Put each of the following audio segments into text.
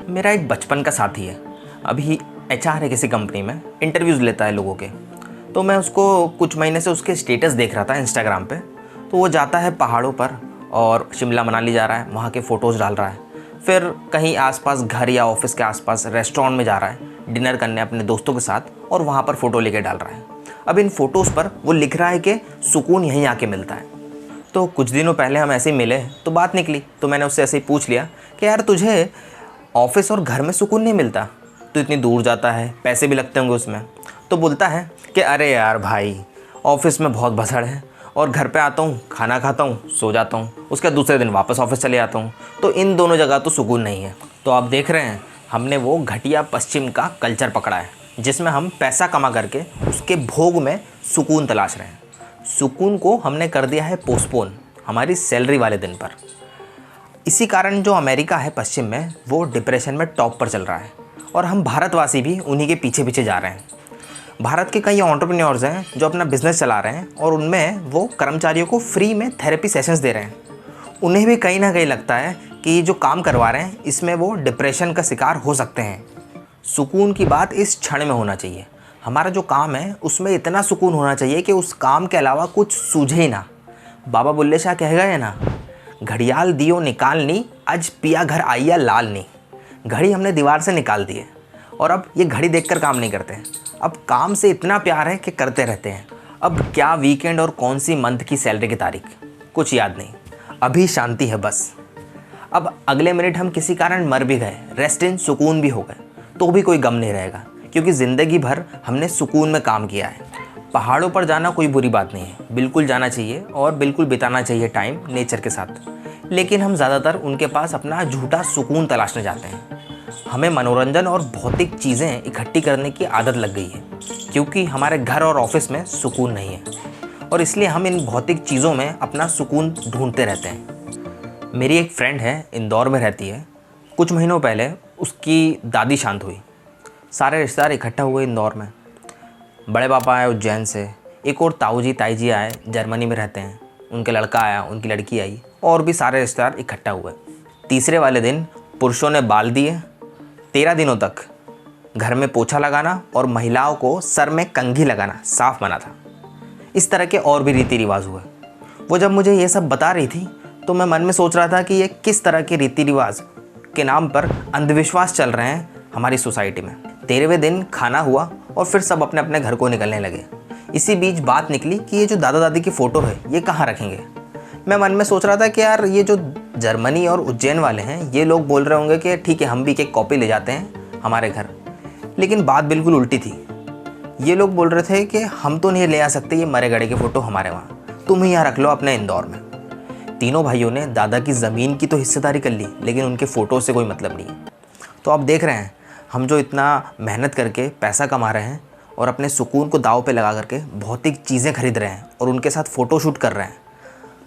मेरा एक बचपन का साथी है, अभी एचआर है किसी कंपनी में, इंटरव्यूज़ लेता है लोगों के। तो मैं उसको कुछ महीने से उसके स्टेटस देख रहा था इंस्टाग्राम पे। तो वो जाता है पहाड़ों पर और शिमला मनाली जा रहा है, वहाँ के फ़ोटोज़ डाल रहा है। फिर कहीं आसपास घर या ऑफिस के आसपास रेस्टोरेंट में जा रहा है डिनर करने अपने दोस्तों के साथ, और वहाँ पर फ़ोटो लेके डाल रहा है। अब इन फ़ोटोज़ पर वो लिख रहा है कि सुकून यहीं आके मिलता है। तो कुछ दिनों पहले हम ऐसे ही मिले तो बात निकली, तो मैंने उससे ऐसे ही पूछ लिया कि यार तुझे ऑफिस और घर में सुकून नहीं मिलता, तो इतनी दूर जाता है, पैसे भी लगते होंगे उसमें। तो बोलता है कि अरे यार भाई, ऑफिस में बहुत भसड़ है और घर पे आता हूँ, खाना खाता हूँ, सो जाता हूँ, उसके दूसरे दिन वापस ऑफिस चले जाता हूँ, तो इन दोनों जगह तो सुकून नहीं है। तो आप देख रहे हैं, हमने वो घटिया पश्चिम का कल्चर पकड़ा है जिसमें हम पैसा कमा करके उसके भोग में सुकून तलाश रहे हैं। सुकून को हमने कर दिया है पोस्टपोन हमारी सैलरी वाले दिन पर। इसी कारण जो अमेरिका है पश्चिम में, वो डिप्रेशन में टॉप पर चल रहा है और हम भारतवासी भी उन्हीं के पीछे पीछे जा रहे हैं। भारत के कई एंटरप्रेन्योर्स हैं जो अपना बिजनेस चला रहे हैं और उनमें वो कर्मचारियों को फ्री में थेरेपी सेशंस दे रहे हैं। उन्हें भी कहीं ना कहीं लगता है कि ये जो काम करवा रहे हैं इसमें वो डिप्रेशन का शिकार हो सकते हैं। सुकून की बात इस क्षण में होना चाहिए। हमारा जो काम है उसमें इतना सुकून होना चाहिए कि उस काम के अलावा कुछ सूझे ही ना। बाबा बुल्ले शाह कह गए ना, घड़ियाल दियो निकालनी, आज पिया घर आइया लाल नी। घड़ी हमने दीवार से निकाल दी है और अब ये घड़ी देखकर काम नहीं करते हैं। अब काम से इतना प्यार है कि करते रहते हैं। अब क्या वीकेंड और कौन सी मंथ की सैलरी की तारीख, कुछ याद नहीं, अभी शांति है बस। अब अगले मिनट हम किसी कारण मर भी गए, रेस्ट इन सुकून भी हो गए, तो भी कोई गम नहीं रहेगा, क्योंकि ज़िंदगी भर हमने सुकून में काम किया है। पहाड़ों पर जाना कोई बुरी बात नहीं है, बिल्कुल जाना चाहिए और बिल्कुल बिताना चाहिए टाइम नेचर के साथ। लेकिन हम ज़्यादातर उनके पास अपना झूठा सुकून तलाशने जाते हैं। हमें मनोरंजन और भौतिक चीज़ें इकट्ठी करने की आदत लग गई है, क्योंकि हमारे घर और ऑफिस में सुकून नहीं है और इसलिए हम इन भौतिक चीज़ों में अपना सुकून ढूंढते रहते हैं। मेरी एक फ्रेंड है, इंदौर में रहती है। कुछ महीनों पहले उसकी दादी शांत हुई। सारे रिश्तेदार इकट्ठा हुए इंदौर में। बड़े पापा आए उज्जैन से, एक और ताऊ जी ताई जी आए, जर्मनी में रहते हैं, उनके लड़का आया, उनकी लड़की आई, और भी सारे रिश्तेदार इकट्ठा हुए। तीसरे वाले दिन पुरुषों ने बाल दिए। 13 दिनों तक घर में पोछा लगाना और महिलाओं को सर में कंघी लगाना साफ मना था। इस तरह के और भी रीति रिवाज हुए। वो जब मुझे ये सब बता रही थी तो मैं मन में सोच रहा था कि ये किस तरह के रीति रिवाज के नाम पर अंधविश्वास चल रहे हैं हमारी सोसाइटी में। 13वें दिन खाना हुआ और फिर सब अपने अपने घर को निकलने लगे। इसी बीच बात निकली कि ये जो दादा दादी की फ़ोटो है ये कहाँ रखेंगे। मैं मन में सोच रहा था कि यार ये जो जर्मनी और उज्जैन वाले हैं ये लोग बोल रहे होंगे कि ठीक है हम भी एक कॉपी ले जाते हैं हमारे घर, लेकिन बात बिल्कुल उल्टी थी। ये लोग बोल रहे थे कि हम तो नहीं ले आ सकते ये मरे गड़े की फ़ोटो हमारे वहाँ, तुम ही यहाँ रख लो अपने इंदौर में। तीनों भाइयों ने दादा की ज़मीन की तो हिस्सेदारी कर ली, लेकिन उनके फ़ोटो से कोई मतलब नहीं है। तो आप देख रहे हैं, हम जो इतना मेहनत करके पैसा कमा रहे हैं और अपने सुकून को दाव पे लगा करके भौतिक चीज़ें खरीद रहे हैं और उनके साथ फ़ोटो शूट कर रहे हैं,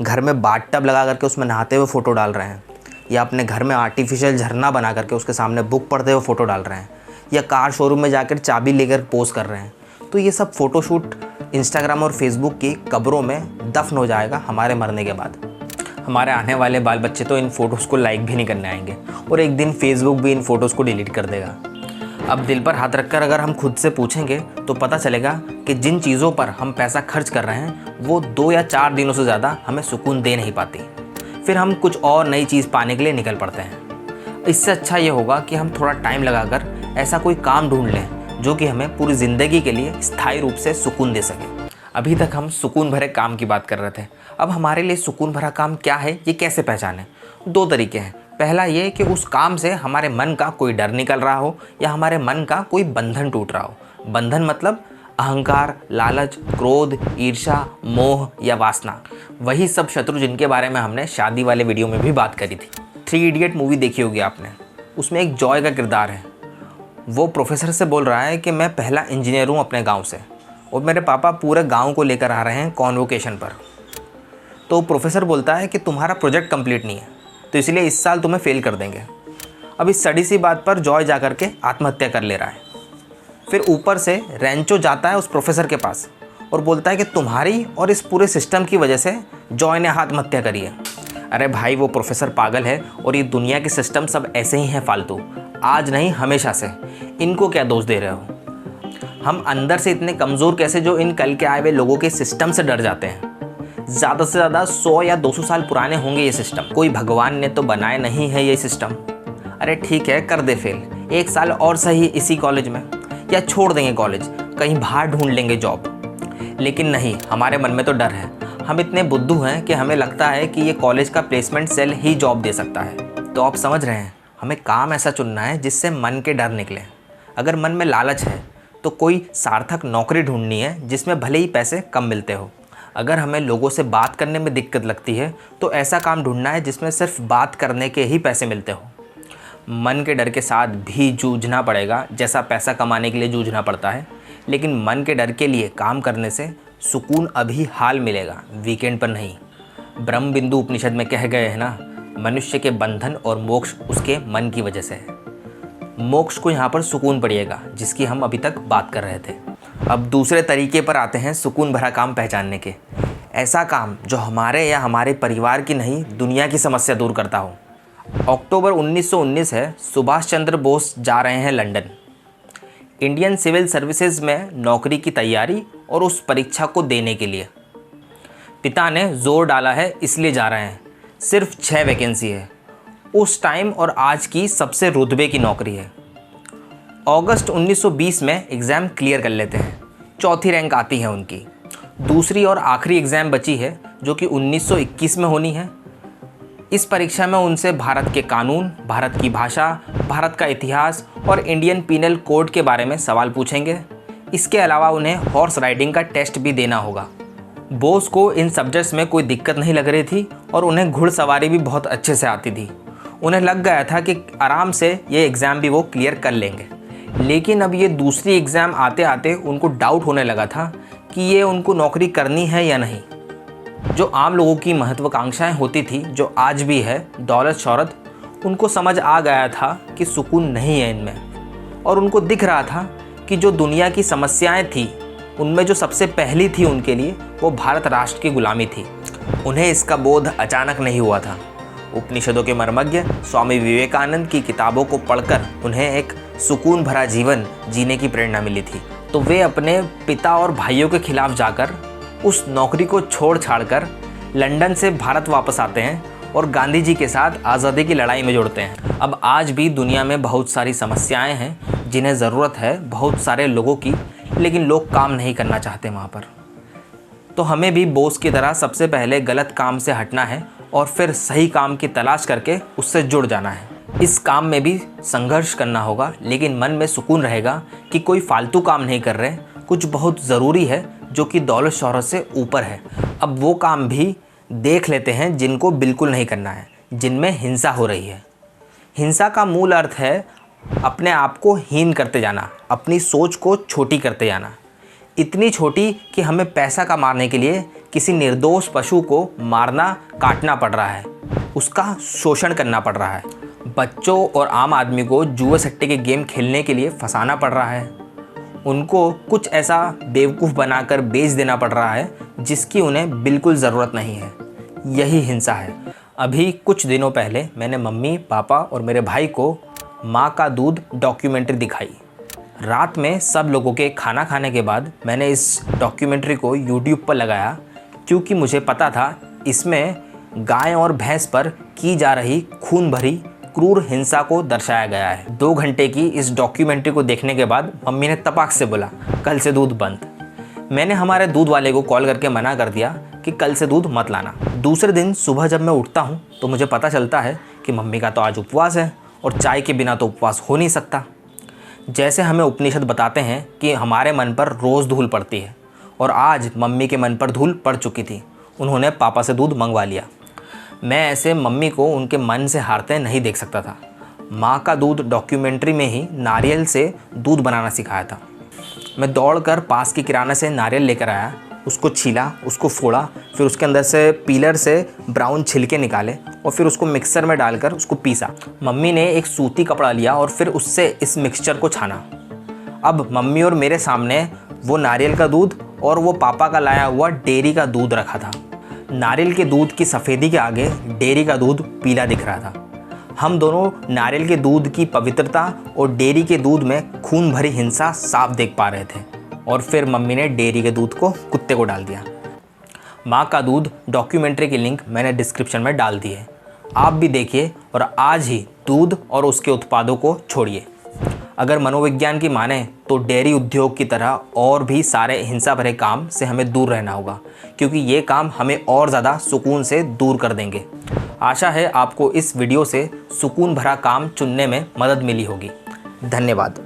घर में बाथ टब लगा करके उसमें नहाते हुए फ़ोटो डाल रहे हैं, या अपने घर में आर्टिफिशियल झरना बना करके उसके सामने बुक पढ़ते हुए फ़ोटो डाल रहे हैं, या कार शोरूम में जाकर चाबी लेकर पोस्ट कर रहे हैं, तो ये सब फ़ोटोशूट इंस्टाग्राम और फेसबुक की कब्रों में दफन हो जाएगा हमारे मरने के बाद। हमारे आने वाले बाल बच्चे तो इन फ़ोटोज़ को लाइक भी नहीं करने आएंगे और एक दिन फेसबुक भी इन फ़ोटोज़ को डिलीट कर देगा। अब दिल पर हाथ रखकर अगर हम खुद से पूछेंगे तो पता चलेगा कि जिन चीज़ों पर हम पैसा खर्च कर रहे हैं वो 2 या 4 दिनों से ज़्यादा हमें सुकून दे नहीं पाती। फिर हम कुछ और नई चीज़ पाने के लिए निकल पड़ते हैं। इससे अच्छा ये होगा कि हम थोड़ा टाइम लगाकर ऐसा कोई काम ढूंढ लें जो कि हमें पूरी ज़िंदगी के लिए स्थायी रूप से सुकून दे सके। अभी तक हम सुकून भरे काम की बात कर रहे थे। अब हमारे लिए सुकून भरा काम क्या है ये कैसे पहचानें? 2 तरीके हैं। पहला ये कि उस काम से हमारे मन का कोई डर निकल रहा हो या हमारे मन का कोई बंधन टूट रहा हो। बंधन मतलब अहंकार, लालच, क्रोध, ईर्ष्या, मोह या वासना, वही सब शत्रु जिनके बारे में हमने शादी वाले वीडियो में भी बात करी थी। 3 इडियट मूवी देखी होगी आपने, उसमें एक जॉय का किरदार है। वो प्रोफेसर से बोल रहा है कि मैं पहला इंजीनियर हूँ अपने गाँव से और मेरे पापा पूरे गाँव को लेकर आ रहे हैं कॉन्वोकेशन पर। तो प्रोफेसर बोलता है कि तुम्हारा प्रोजेक्ट कंप्लीट नहीं है तो इसलिए इस साल तुम्हें फेल कर देंगे। अब इस सड़ी सी बात पर जॉय जाकर के आत्महत्या कर ले रहा है। फिर ऊपर से रेंचो जाता है उस प्रोफेसर के पास और बोलता है कि तुम्हारी और इस पूरे सिस्टम की वजह से जॉय ने आत्महत्या करी है। अरे भाई, वो प्रोफेसर पागल है और ये दुनिया के सिस्टम सब ऐसे ही हैं फालतू। आज नहीं हमेशा से। इनको क्या दोष दे रहे हो? हम अंदर से इतने कमज़ोर कैसे जो इन कल के आए हुए लोगों के सिस्टम से डर जाते हैं? ज़्यादा से ज़्यादा 100 या 200 साल पुराने होंगे ये सिस्टम। कोई भगवान ने तो बनाए नहीं है ये सिस्टम। अरे ठीक है, कर दे फेल, 1 साल और सही इसी कॉलेज में, या छोड़ देंगे कॉलेज, कहीं बाहर ढूंढ लेंगे जॉब। लेकिन नहीं, हमारे मन में तो डर है। हम इतने बुद्धू हैं कि हमें लगता है कि ये कॉलेज का प्लेसमेंट सेल ही जॉब दे सकता है। तो आप समझ रहे हैं, हमें काम ऐसा चुनना है जिससे मन के डर निकले। अगर मन में लालच है तो कोई सार्थक नौकरी ढूंढनी है जिसमें भले ही पैसे कम मिलते हो। अगर हमें लोगों से बात करने में दिक्कत लगती है तो ऐसा काम ढूंढना है जिसमें सिर्फ बात करने के ही पैसे मिलते हो। मन के डर के साथ भी जूझना पड़ेगा, जैसा पैसा कमाने के लिए जूझना पड़ता है। लेकिन मन के डर के लिए काम करने से सुकून अभी हाल मिलेगा, वीकेंड पर नहीं। ब्रह्म बिंदु उपनिषद में कह गए हैं ना, मनुष्य के बंधन और मोक्ष उसके मन की वजह से है। मोक्ष को यहाँ पर सुकून पड़िएगा, जिसकी हम अभी तक बात कर रहे थे। अब दूसरे तरीके पर आते हैं सुकून भरा काम पहचानने के। ऐसा काम जो हमारे या हमारे परिवार की नहीं, दुनिया की समस्या दूर करता हो। अक्टूबर 1919 है, सुभाष चंद्र बोस जा रहे हैं लंदन, इंडियन सिविल सर्विसेज में नौकरी की तैयारी और उस परीक्षा को देने के लिए। पिता ने जोर डाला है इसलिए जा रहे हैं। सिर्फ 6 वैकेंसी है। उस टाइम और आज की सबसे रुतबे की नौकरी है। अगस्त 1920 में एग्ज़ाम क्लियर कर लेते हैं, 4थी रैंक आती है उनकी। दूसरी और आखिरी एग्ज़ाम बची है जो कि 1921 में होनी है। इस परीक्षा में उनसे भारत के कानून, भारत की भाषा, भारत का इतिहास और इंडियन पीनल कोड के बारे में सवाल पूछेंगे। इसके अलावा उन्हें हॉर्स राइडिंग का टेस्ट भी देना होगा। बोस को इन सब्जेक्ट्स में कोई दिक्कत नहीं लग रही थी और उन्हें घुड़सवारी भी बहुत अच्छे से आती थी। उन्हें लग गया था कि आराम से ये एग्ज़ाम भी वो क्लियर कर लेंगे। लेकिन अब ये दूसरी एग्ज़ाम आते आते उनको डाउट होने लगा था कि ये उनको नौकरी करनी है या नहीं। जो आम लोगों की महत्वाकांक्षाएं होती थी, जो आज भी है, दौलत शौहरत, उनको समझ आ गया था कि सुकून नहीं है इनमें। और उनको दिख रहा था कि जो दुनिया की समस्याएं थी उनमें जो सबसे पहली थी उनके लिए, वो भारत राष्ट्र की गुलामी थी। उन्हें इसका बोध अचानक नहीं हुआ था। उपनिषदों के मर्मज्ञ स्वामी विवेकानंद की किताबों को पढ़कर उन्हें एक सुकून भरा जीवन जीने की प्रेरणा मिली थी। तो वे अपने पिता और भाइयों के खिलाफ जाकर उस नौकरी को छोड़ छाड़ कर लंदन से भारत वापस आते हैं और गांधी जी के साथ आज़ादी की लड़ाई में जुड़ते हैं। अब आज भी दुनिया में बहुत सारी समस्याएं हैं जिन्हें ज़रूरत है बहुत सारे लोगों की, लेकिन लोग काम नहीं करना चाहते वहाँ पर। तो हमें भी बोस की तरह सबसे पहले गलत काम से हटना है और फिर सही काम की तलाश करके उससे जुड़ जाना है। इस काम में भी संघर्ष करना होगा, लेकिन मन में सुकून रहेगा कि कोई फालतू काम नहीं कर रहे, कुछ बहुत ज़रूरी है जो कि दौलत शौहरत से ऊपर है। अब वो काम भी देख लेते हैं जिनको बिल्कुल नहीं करना है, जिनमें हिंसा हो रही है। हिंसा का मूल अर्थ है अपने आप को हीन करते जाना, अपनी सोच को छोटी करते जाना, इतनी छोटी कि हमें पैसा कमाने के लिए किसी निर्दोष पशु को मारना, काटना पड़ रहा है, उसका शोषण करना पड़ रहा है, बच्चों और आम आदमी को जुए सट्टे के गेम खेलने के लिए फंसाना पड़ रहा है, उनको कुछ ऐसा बेवकूफ़ बनाकर बेच देना पड़ रहा है जिसकी उन्हें बिल्कुल ज़रूरत नहीं है। यही हिंसा है। अभी कुछ दिनों पहले मैंने मम्मी, पापा और मेरे भाई को माँ का दूध डॉक्यूमेंट्री दिखाई। रात में सब लोगों के खाना खाने के बाद मैंने इस डॉक्यूमेंट्री को यूट्यूब पर लगाया, क्योंकि मुझे पता था इसमें गाय और भैंस पर की जा रही खून भरी क्रूर हिंसा को दर्शाया गया है। 2 घंटे की इस डॉक्यूमेंट्री को देखने के बाद मम्मी ने तपाक से बोला, कल से दूध बंद। मैंने हमारे दूध वाले को कॉल करके मना कर दिया कि कल से दूध मत लाना। दूसरे दिन सुबह जब मैं उठता हूँ तो मुझे पता चलता है कि मम्मी का तो आज उपवास है और चाय के बिना तो उपवास हो नहीं सकता। जैसे हमें उपनिषद बताते हैं कि हमारे मन पर रोज़ धूल पड़ती है, और आज मम्मी के मन पर धूल पड़ चुकी थी। उन्होंने पापा से दूध मंगवा लिया। मैं ऐसे मम्मी को उनके मन से हारते नहीं देख सकता था। माँ का दूध डॉक्यूमेंट्री में ही नारियल से दूध बनाना सिखाया था। मैं दौड़कर पास की किराना से नारियल लेकर आया, उसको छीला, उसको फोड़ा, फिर उसके अंदर से पीलर से ब्राउन छिलके निकाले और फिर उसको मिक्सर में डालकर उसको पीसा। मम्मी ने एक सूती कपड़ा लिया और फिर उससे इस मिक्सचर को छाना। अब मम्मी और मेरे सामने वो नारियल का दूध और वो पापा का लाया हुआ डेयरी का दूध रखा था। नारियल के दूध की सफ़ेदी के आगे डेयरी का दूध पीला दिख रहा था। हम दोनों नारियल के दूध की पवित्रता और डेयरी के दूध में खून भरी हिंसा साफ देख पा रहे थे। और फिर मम्मी ने डेयरी के दूध को कुत्ते को डाल दिया। माँ का दूध डॉक्यूमेंट्री की लिंक मैंने डिस्क्रिप्शन में डाल दी है, आप भी देखिए और आज ही दूध और उसके उत्पादों को छोड़िए। अगर मनोविज्ञान की माने तो डेयरी उद्योग की तरह और भी सारे हिंसा भरे काम से हमें दूर रहना होगा, क्योंकि ये काम हमें और ज़्यादा सुकून से दूर कर देंगे। आशा है आपको इस वीडियो से सुकून भरा काम चुनने में मदद मिली होगी। धन्यवाद।